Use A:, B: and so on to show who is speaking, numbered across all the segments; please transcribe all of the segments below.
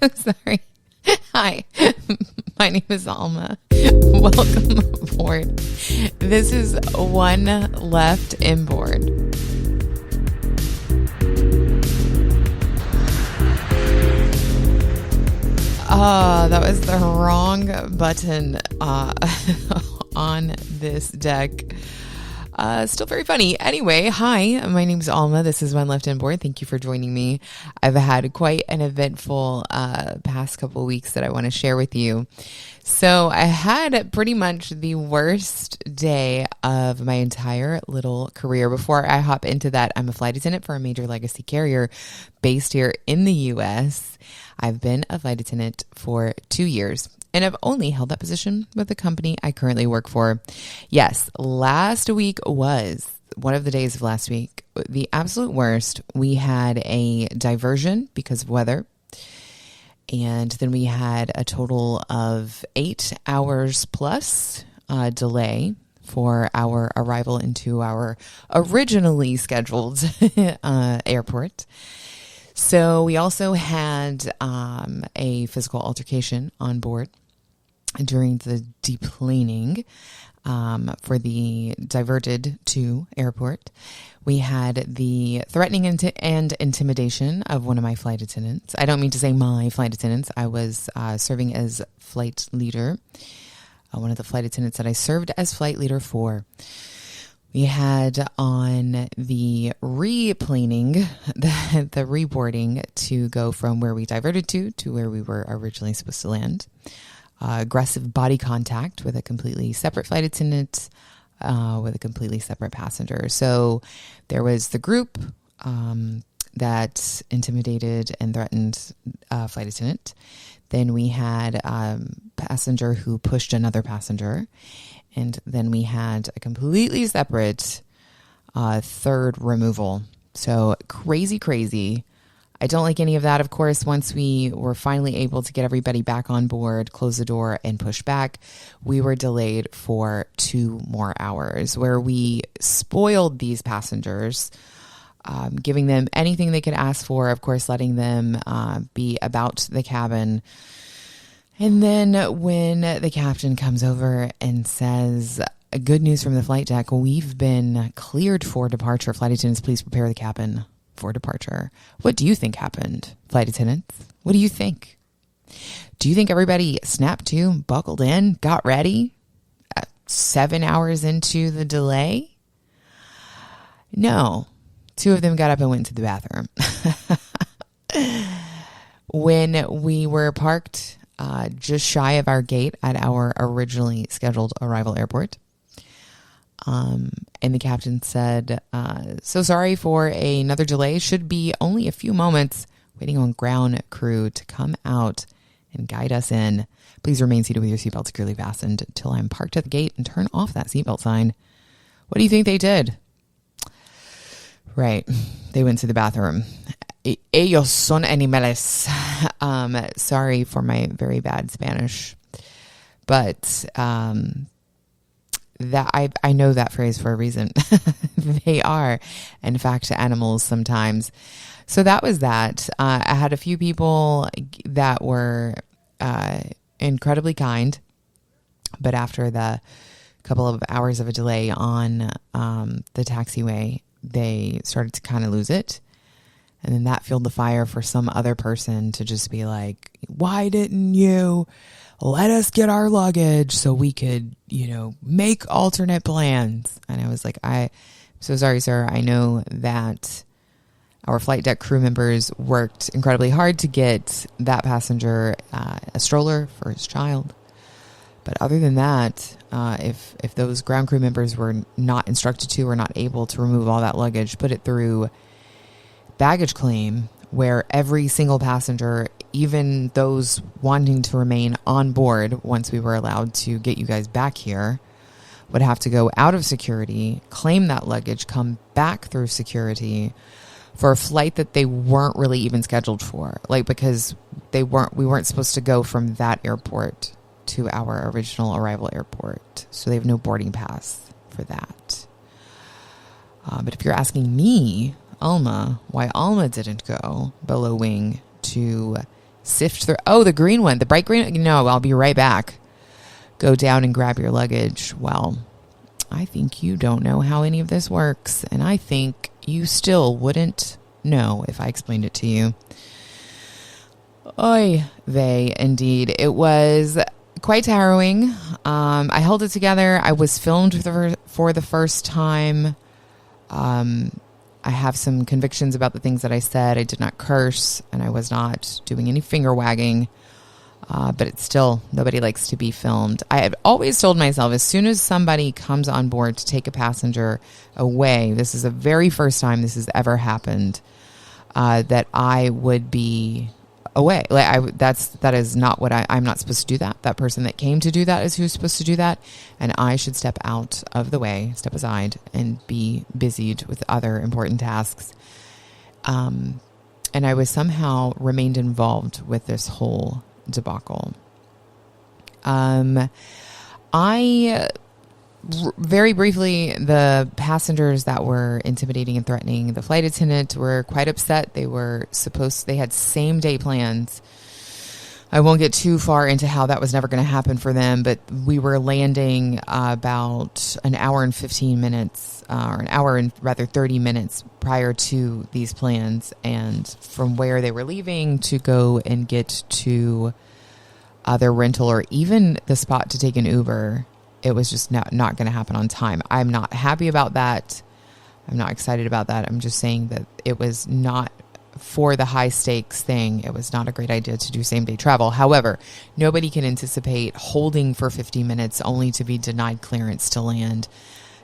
A: Sorry. Hi, my name is Alma. Welcome aboard. This is One Left Inboard. That was the wrong button on this deck. Still very funny. Anyway, hi, my name's Alma. This is One Left Inboard. Thank you for joining me. I've had quite an eventful past couple weeks that I want to share with you. So I had pretty much the worst day of my entire little career. Before I hop into that, I'm a flight attendant for a major legacy carrier based here in the U.S. I've been a flight attendant for 2 years. And I've only held that position with the company I currently work for. Yes, last week was one of the days of last week. The absolute worst. We had a diversion because of weather. And then we had a total of 8 hours plus delay for our arrival into our originally scheduled airport. So we also had a physical altercation on board during the deplaning for the diverted to airport. We had the threatening and intimidation of one of my flight attendants. I don't mean to say my flight attendants. I was serving as flight leader, one of the flight attendants that I served as flight leader for. We had on the replaning, the reboarding to go from where we diverted to where we were originally supposed to land. Aggressive body contact with a completely separate flight attendant, with a completely separate passenger. So there was the group that intimidated and threatened a flight attendant. Then we had a passenger who pushed another passenger. And then we had a completely separate third removal. So crazy. I don't like any of that. Of course, once we were finally able to get everybody back on board, close the door, and push back, we were delayed for 2 more hours where we spoiled these passengers, giving them anything they could ask for, of course, letting them be about the cabin. And then when the captain comes over and says, good news from the flight deck, we've been cleared for departure. Flight attendants, please prepare the cabin for departure. What do you think happened, flight attendants? What do you think? Do you think everybody snapped to, buckled in, got ready 7 hours into the delay? No. 2 of them got up and went to the bathroom. When we were parked just shy of our gate at our originally scheduled arrival airport, and the captain said, so sorry for another delay. Should be only a few moments, waiting on ground crew to come out and guide us in. Please remain seated with your seatbelt securely fastened until I'm parked at the gate and turn off that seatbelt sign. What do you think they did? Right. They went to the bathroom. Ellos son animales. Sorry for my very bad Spanish. But that I know that phrase for a reason. They are, in fact, animals sometimes. So that was that. I had a few people that were incredibly kind, but after the couple of hours of a delay on the taxiway, they started to kind of lose it. And then that fueled the fire for some other person to just be like, why didn't you let us get our luggage so we could, make alternate plans? And I was like, I'm so sorry, sir. I know that our flight deck crew members worked incredibly hard to get that passenger a stroller for his child. But other than that, if those ground crew members were not instructed to or not able to remove all that luggage, put it through baggage claim, where every single passenger, even those wanting to remain on board once we were allowed to get you guys back here, would have to go out of security, claim that luggage, come back through security for a flight that they weren't really even scheduled for. Because we weren't supposed to go from that airport to our original arrival airport. So they have no boarding pass for that. But if you're asking me, Alma, why Alma didn't go below wing to sift through. Oh, the green one, the bright green. No, I'll be right back. Go down and grab your luggage. Well, I think you don't know how any of this works, and I think you still wouldn't know if I explained it to you. Oy vey, indeed. It was quite harrowing. I held it together. I was filmed for the first time. I have some convictions about the things that I said. I did not curse, and I was not doing any finger wagging. But it's still, nobody likes to be filmed. I have always told myself, as soon as somebody comes on board to take a passenger away, this is the very first time this has ever happened, that I would be away. That is not what I'm not supposed to do that. That person that came to do that is who's supposed to do that. And I should step out of the way, step aside, and be busied with other important tasks. And I was somehow remained involved with this whole debacle. Very briefly, the passengers that were intimidating and threatening the flight attendant were quite upset. They had same day plans. I won't get too far into how that was never going to happen for them, but we were landing about an hour and 15 minutes, or an hour and rather 30 minutes prior to these plans. And from where they were leaving to go and get to their rental or even the spot to take an Uber, it was just not going to happen on time. I'm not happy about that. I'm not excited about that. I'm just saying that it was not for the high stakes thing. It was not a great idea to do same day travel. However, nobody can anticipate holding for 50 minutes only to be denied clearance to land,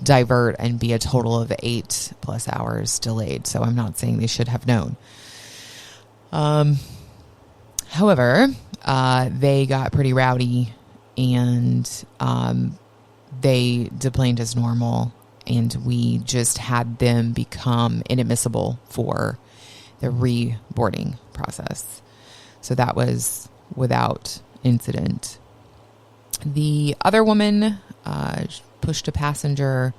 A: divert, and be a total of 8+ hours delayed. So I'm not saying they should have known. However, they got pretty rowdy, and they deplaned as normal, and we just had them become inadmissible for the reboarding process. So that was without incident. The other woman pushed a passenger.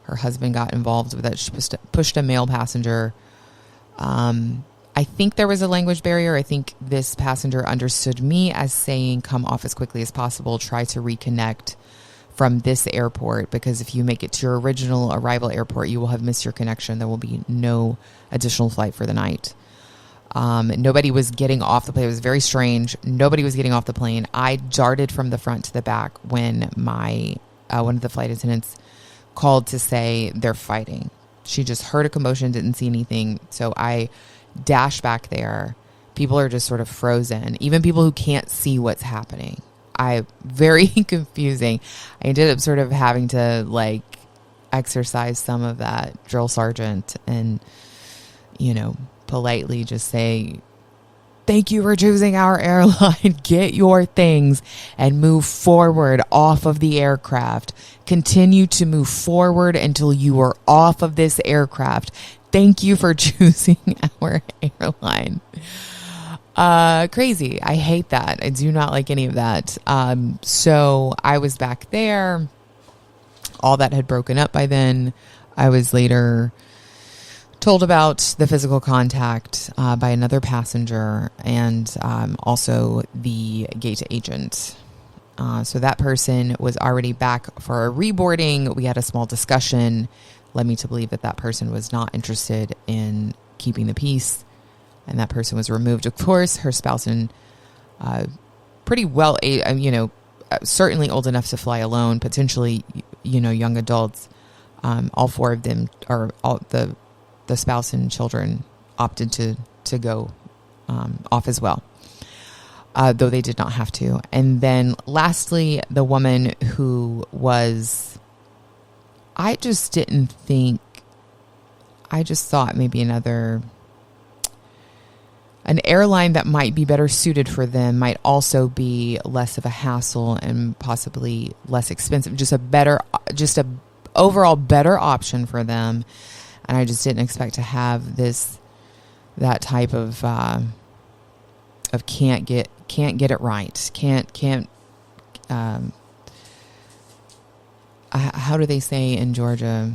A: Her husband got involved with it. She pushed a male passenger. I think there was a language barrier. I think this passenger understood me as saying, come off as quickly as possible, try to reconnect from this airport, because if you make it to your original arrival airport, you will have missed your connection. There will be no additional flight for the night. Nobody was getting off the plane. It was very strange. Nobody was getting off the plane. I darted from the front to the back when one of the flight attendants called to say they're fighting. She just heard a commotion, didn't see anything. So I dashed back there. People are just sort of frozen. Even people who can't see what's happening. Very confusing. I ended up sort of having to exercise some of that drill sergeant and, politely just say, thank you for choosing our airline. Get your things and move forward off of the aircraft. Continue to move forward until you are off of this aircraft. Thank you for choosing our airline. Crazy. I hate that. I do not like any of that. So I was back there. All that had broken up by then. I was later told about the physical contact by another passenger and also the gate agent. So that person was already back for a reboarding. We had a small discussion, led me to believe that person was not interested in keeping the peace, and that person was removed. Of course, her spouse and pretty well, certainly old enough to fly alone, potentially, young adults. All four of them, or all the spouse and children, opted to go off as well, though they did not have to. And then lastly, the woman who was, I just thought maybe an airline that might be better suited for them might also be less of a hassle and possibly less expensive, just a overall better option for them. And I just didn't expect to have that type of can't get it right. How do they say in Georgia?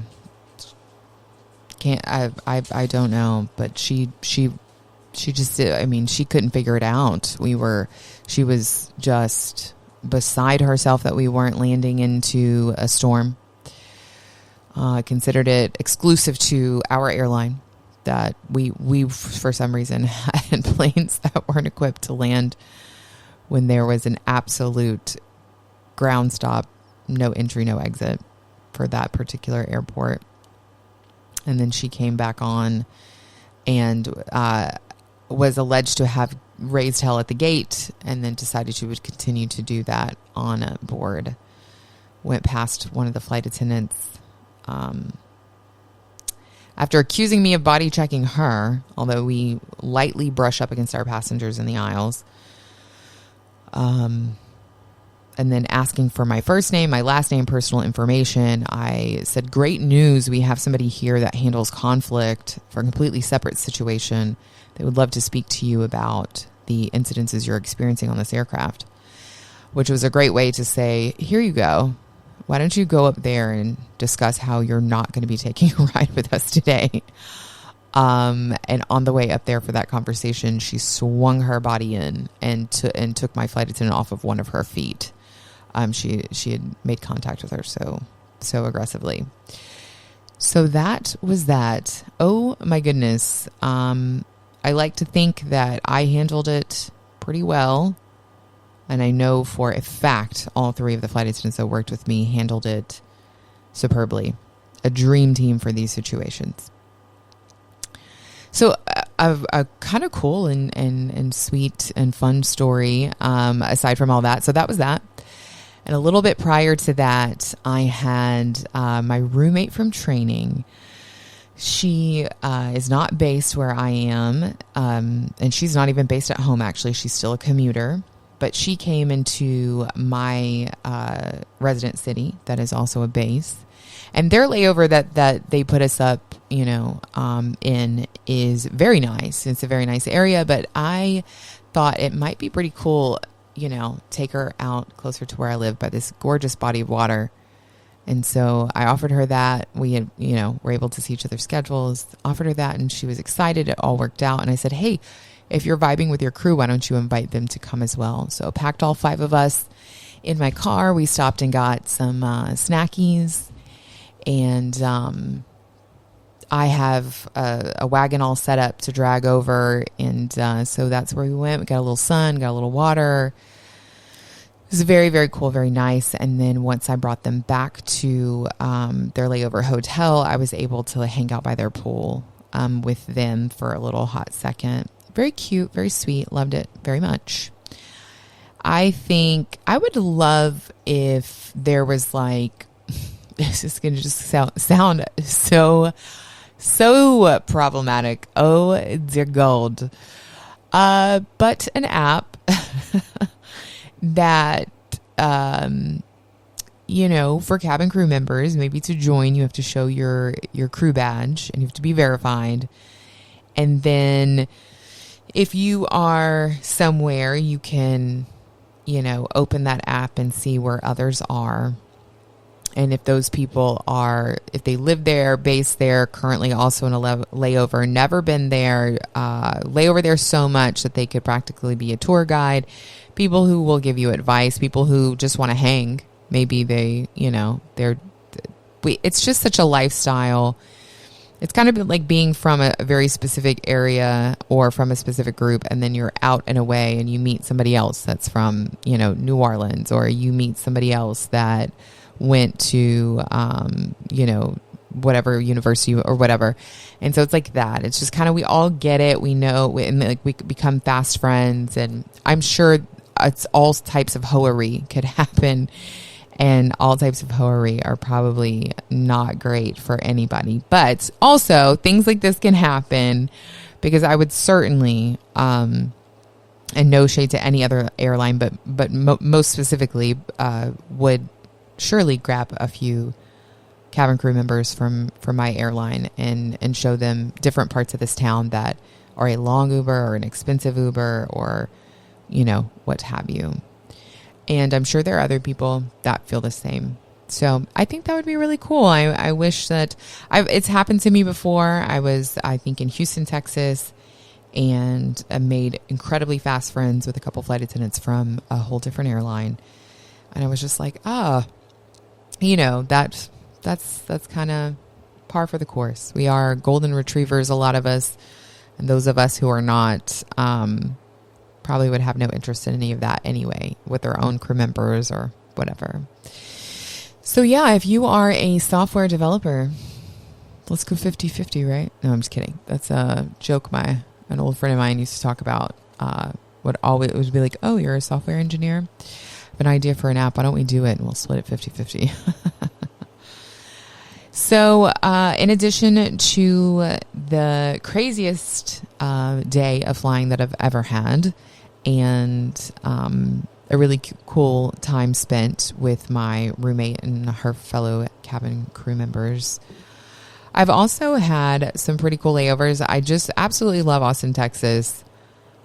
A: I don't know, but she she just, I mean, she couldn't figure it out. She was just beside herself that we weren't landing into a storm. Considered it exclusive to our airline, that we for some reason had planes that weren't equipped to land when there was an absolute ground stop, no entry, no exit for that particular airport. And then she came back on and was alleged to have raised hell at the gate, and then decided she would continue to do that on board. Went past one of the flight attendants after accusing me of body checking her, although we lightly brush up against our passengers in the aisles. And then asking for my first name, my last name, personal information. I said, great news. We have somebody here that handles conflict for a completely separate situation. They would love to speak to you about the incidences you're experiencing on this aircraft, which was a great way to say, here you go. Why don't you go up there and discuss how you're not going to be taking a ride with us today? And on the way up there for that conversation, she swung her body in and took my flight attendant off of one of her feet. She had made contact with her so aggressively. So that was that. Oh my goodness. I like to think that I handled it pretty well. And I know for a fact all three of the flight attendants that worked with me handled it superbly. A dream team for these situations. So a kind of cool and sweet and fun story aside from all that. So that was that. And a little bit prior to that, I had my roommate from training. She is not based where I am, and she's not even based at home, actually. She's still a commuter. But she came into my resident city that is also a base. And their layover that they put us up, in is very nice. It's a very nice area, but I thought it might be pretty cool, take her out closer to where I live by this gorgeous body of water. And so I offered her that. We had, were able to see each other's schedules, offered her that, and she was excited. It all worked out. And I said, hey, if you're vibing with your crew, why don't you invite them to come as well? So packed all 5 of us in my car. We stopped and got some snackies. And I have a wagon all set up to drag over. And so that's where we went. We got a little sun, got a little water. It was very, very cool, very nice. And then once I brought them back to their layover hotel, I was able to hang out by their pool with them for a little hot second. Very cute, very sweet. Loved it very much. I think I would love if there was like, this is going to just sound so problematic. Oh, dear God. But an app that, for cabin crew members, maybe to join, you have to show your crew badge and you have to be verified. And then if you are somewhere, you can, open that app and see where others are. And if those people if they live there, based there, currently also in a layover, never been there, layover there so much that they could practically be a tour guide, people who will give you advice, people who just want to hang. Maybe it's just such a lifestyle. It's kind of like being from a very specific area or from a specific group, and then you're out and away and you meet somebody else that's from, New Orleans, or you meet somebody else that went to, whatever university or whatever. And so it's like that. It's just kind of, we all get it. We know, and we become fast friends, and I'm sure it's all types of hoery could happen. And all types of hoery are probably not great for anybody. But also, things like this can happen, because I would certainly, and no shade to any other airline, but most specifically, would surely grab a few cabin crew members from my airline and show them different parts of this town that are a long Uber or an expensive Uber, or, what have you. And I'm sure there are other people that feel the same. So I think that would be really cool. I wish that it's happened to me before. I think in Houston, Texas, and I made incredibly fast friends with a couple flight attendants from a whole different airline. And I was just like, that's kind of par for the course. We are golden retrievers, a lot of us, and those of us who are not probably would have no interest in any of that anyway, with their own crew members or whatever. So yeah, if you are a software developer, let's go 50-50, right? No, I'm just kidding. That's a joke an old friend of mine used to talk about. It would be like, oh, you're a software engineer? I have an idea for an app. Why don't we do it? And we'll split it 50-50. So in addition to the craziest day of flying that I've ever had, and a really cool time spent with my roommate and her fellow cabin crew members, I've also had some pretty cool layovers. I just absolutely love Austin, Texas.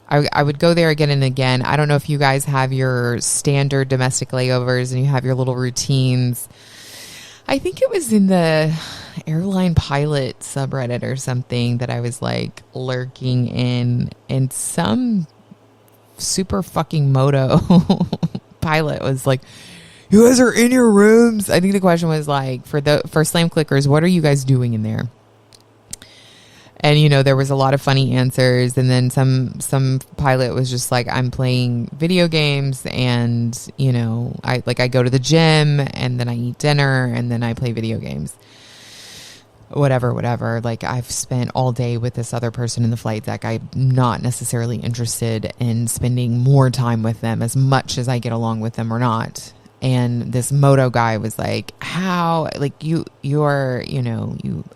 A: I would go there again and again. I don't know if you guys have your standard domestic layovers and you have your little routines. I think it was in the airline pilot subreddit or something that I was like lurking in, and some super fucking moto pilot was like, you guys are in your rooms. I think the question was like, for slam clickers, what are you guys doing in there? And, there was a lot of funny answers. And then some pilot was just like, I'm playing video games, and, I go to the gym, and then I eat dinner, and then I play video games. Whatever. Like, I've spent all day with this other person in the flight deck. I'm not necessarily interested in spending more time with them as much as I get along with them or not. And this moto guy was like, how, like, you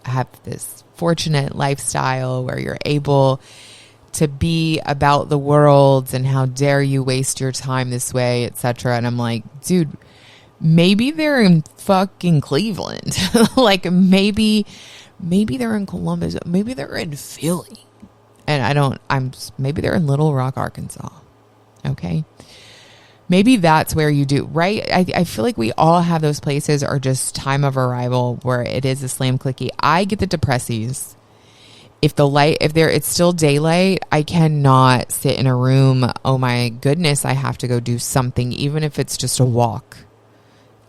A: have this fortunate lifestyle where you're able to be about the world, and how dare you waste your time this way, etc. And I'm like, dude, maybe they're in fucking Cleveland. Like, maybe they're in Columbus. Maybe they're in Philly. And maybe they're in Little Rock, Arkansas. Okay. Maybe that's where you do, right? I feel like we all have those places, or just time of arrival where it is a slam clicky. I get the depressies. If it's still daylight, I cannot sit in a room. Oh my goodness, I have to go do something, even if it's just a walk.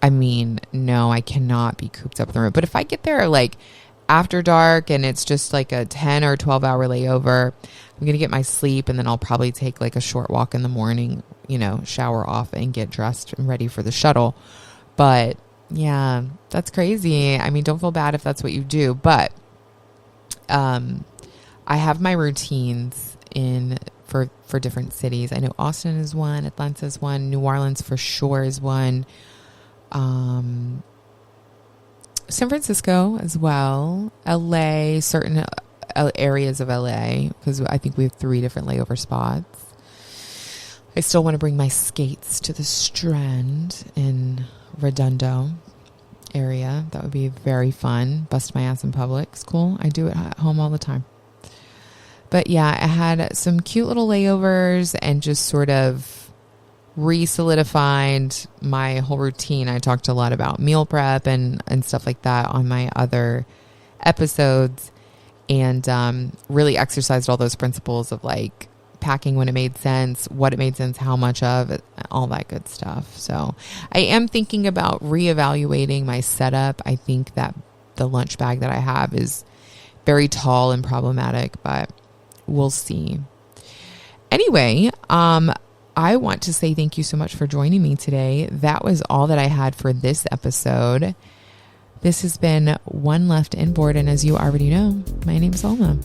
A: I mean, no, I cannot be cooped up in the room. But if I get there like after dark and it's just like a 10 or 12 hour layover, I'm going to get my sleep, and then I'll probably take like a short walk in the morning, shower off and get dressed and ready for the shuttle. But yeah, that's crazy. I mean, don't feel bad if that's what you do, but I have my routines for different cities. I know Austin is one, Atlanta is one, New Orleans for sure is one. San Francisco as well, LA, certain areas of LA, because I think we have 3 different layover spots. I still want to bring my skates to the Strand in Redondo area. That would be very fun. Bust my ass in public. It's cool. I do it at home all the time. But yeah, I had some cute little layovers and just sort of re-solidified my whole routine. I talked a lot about meal prep and stuff like that on my other episodes, and really exercised all those principles of like packing when it made sense, what it made sense, how much of it, all that good stuff. So I am thinking about reevaluating my setup. I think that the lunch bag that I have is very tall and problematic, but we'll see. Anyway, I want to say thank you so much for joining me today. That was all that I had for this episode. This has been One Left Inboard, and as you already know, my name is Alma.